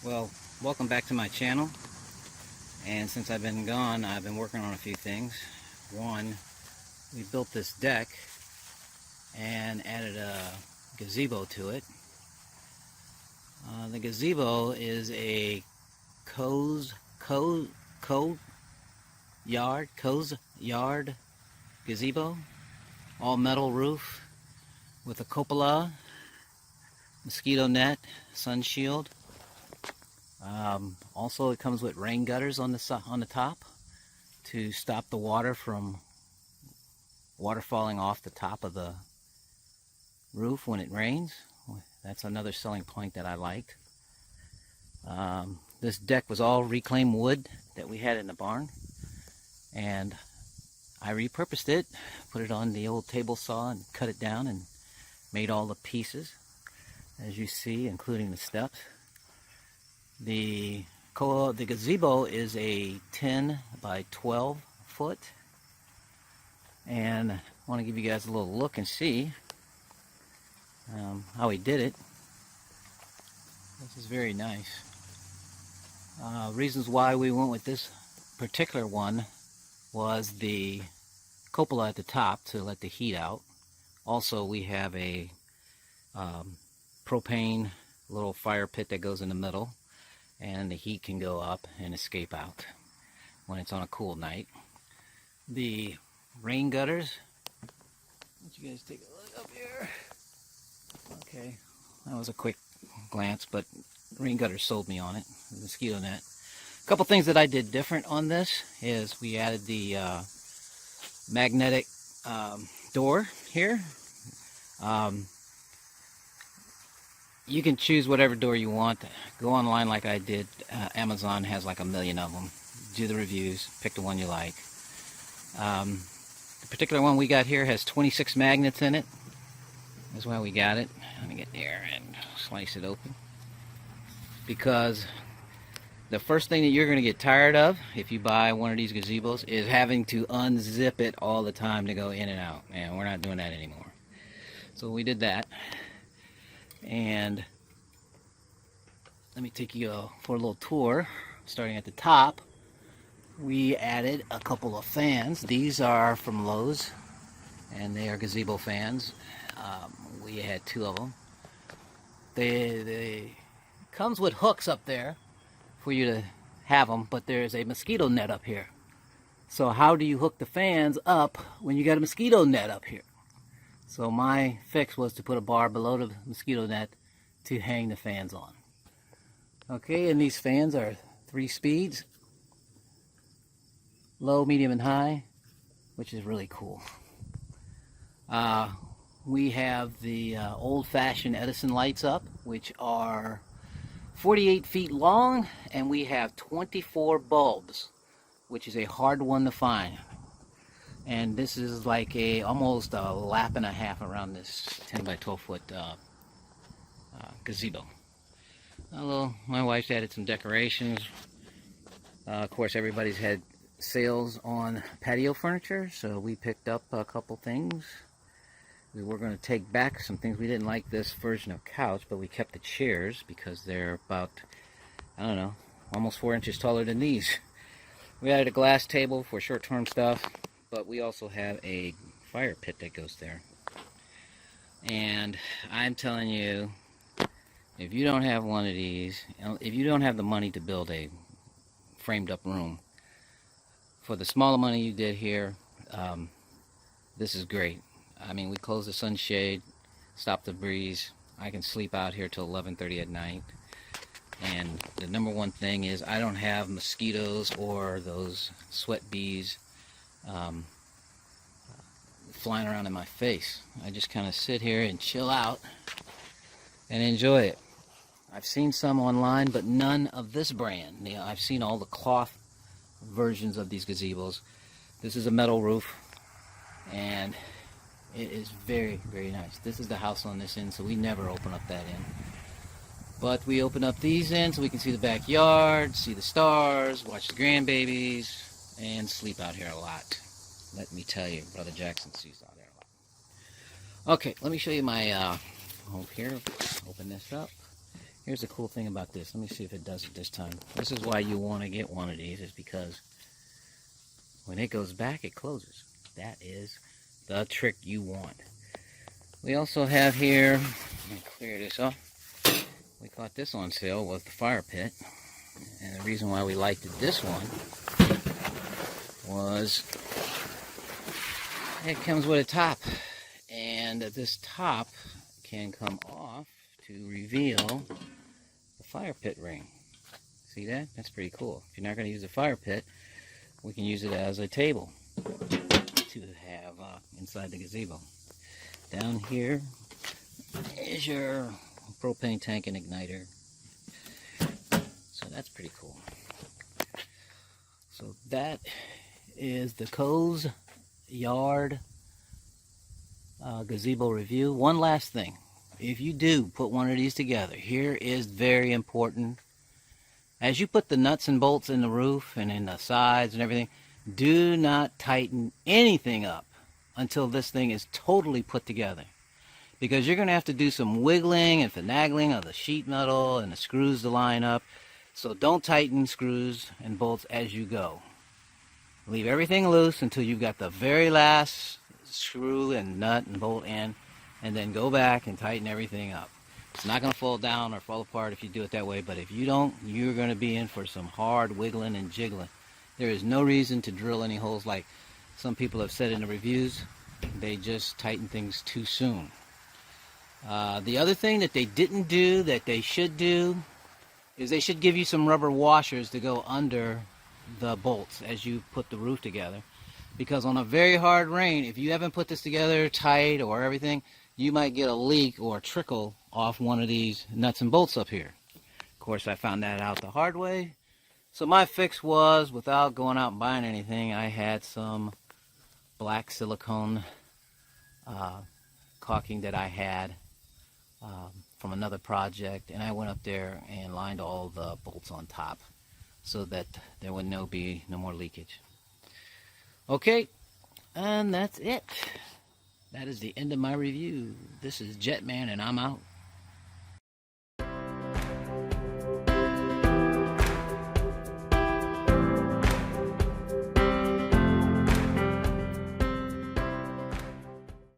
Well, welcome back to my channel. And since I've been gone, I've been working on a few things. One, we built this deck and added a gazebo to it. The gazebo is a Kozyard gazebo, all metal roof with a cupola, mosquito net, sun shield. Also, it comes with rain gutters on the top to stop the water falling off the top of the roof when it rains. That's another selling point that I liked. This deck was all reclaimed wood that we had in the barn, and I repurposed it, put it on the old table saw and cut it down and made all the pieces, as you see, including the steps. The gazebo is a 10 by 12 foot, and I want to give you guys a little look and see how he did it. This is very nice. Reasons why we went with this particular one was the cupola at the top to let the heat out. Also, we have a propane little fire pit that goes in the middle, and the heat can go up and escape out when it's on a cool night. The rain gutters, let you guys take a look up here. Okay, that was a quick glance, but rain gutters sold me on it. The mosquito net. A couple things that I did different on this is we added the magnetic door here. You can choose whatever door you want. Go online like I did. Amazon has like 1 million of them. Do the reviews. Pick the one you like. The particular one we got here has 26 magnets in it. That's why we got it. Let me get there and slice it open. Because the first thing that you're going to get tired of if you buy one of these gazebos is having to unzip it all the time to go in and out. And we're not doing that anymore. So we did that. And let me take you for a little tour. Starting at the top, we added a couple of fans. These are from Lowe's, and they are gazebo fans. We had 2 of them. They comes with hooks up there for you to have them, but there's a mosquito net up here. So how do you hook the fans up when you got a mosquito net up here? So my fix was to put a bar below the mosquito net to hang the fans on. Okay, and these fans are 3 speeds. Low, medium, and high, which is really cool. We have the old-fashioned Edison lights up, which are 48 feet long, and we have 24 bulbs, which is a hard one to find. And this is like almost a lap and a half around this 10 by 12 foot gazebo. Although my wife's added some decorations. Of course, everybody's had sales on patio furniture, so we picked up a couple things. We were going to take back some things. We didn't like this version of couch, but we kept the chairs because they're about, I don't know, almost 4 inches taller than these. We added a glass table for short-term stuff, but we also have a fire pit that goes there. And I'm telling you, if you don't have one of these, if you don't have the money to build a framed up room, for the small money you did here, this is great. I mean, we close the sunshade, stop the breeze. I can sleep out here till 11:30 at night. And the number one thing is I don't have mosquitoes or those sweat bees flying around in my face. I just kind of sit here and chill out and enjoy it. I've seen some online, but none of this brand. I've seen all the cloth versions of these gazebos. This is a metal roof, and it is very, very nice. This is the house on this end, so we never open up that end. But we open up these ends so we can see the backyard, see the stars, watch the grandbabies, and sleep out here a lot. Let me tell you, Brother Jackson sleeps out there a lot. Okay, let me show you my home here. Open this up. Here's the cool thing about this. Let me see if it does it this time. This is why you want to get one of these, is because when it goes back, it closes. That is the trick you want. We also have here, let me clear this up. We caught this on sale, was the fire pit. And the reason why we liked this one was it comes with a top. And this top can come off to reveal the fire pit ring. See that? That's pretty cool. If you're not going to use a fire pit, we can use it as a table to have inside the gazebo. Down here is your propane tank and igniter. So that's pretty cool. So that is the Kozyard Gazebo review. One last thing. If you do put one of these together, here is very important. As you put the nuts and bolts in the roof and in the sides and everything, do not tighten anything up until this thing is totally put together. Because you're going to have to do some wiggling and finagling of the sheet metal and the screws to line up. So don't tighten screws and bolts as you go. Leave everything loose until you've got the very last screw and nut and bolt in, and then go back and tighten everything up. It's not going to fall down or fall apart if you do it that way, but if you don't, you're going to be in for some hard wiggling and jiggling. There is no reason to drill any holes like some people have said in the reviews. They just tighten things too soon. The other thing that they didn't do that they should do is they should give you some rubber washers to go under the bolts as you put the roof together. Because on a very hard rain, if you haven't put this together tight or everything, you might get a leak or a trickle off one of these nuts and bolts up here. Of course, I found that out the hard way. So my fix was, without going out and buying anything, I had some black silicone caulking that I had from another project, and I went up there and lined all the bolts on top so that there would be no more leakage. Okay, and that's it. That is the end of my review. This is Jetman, and I'm out.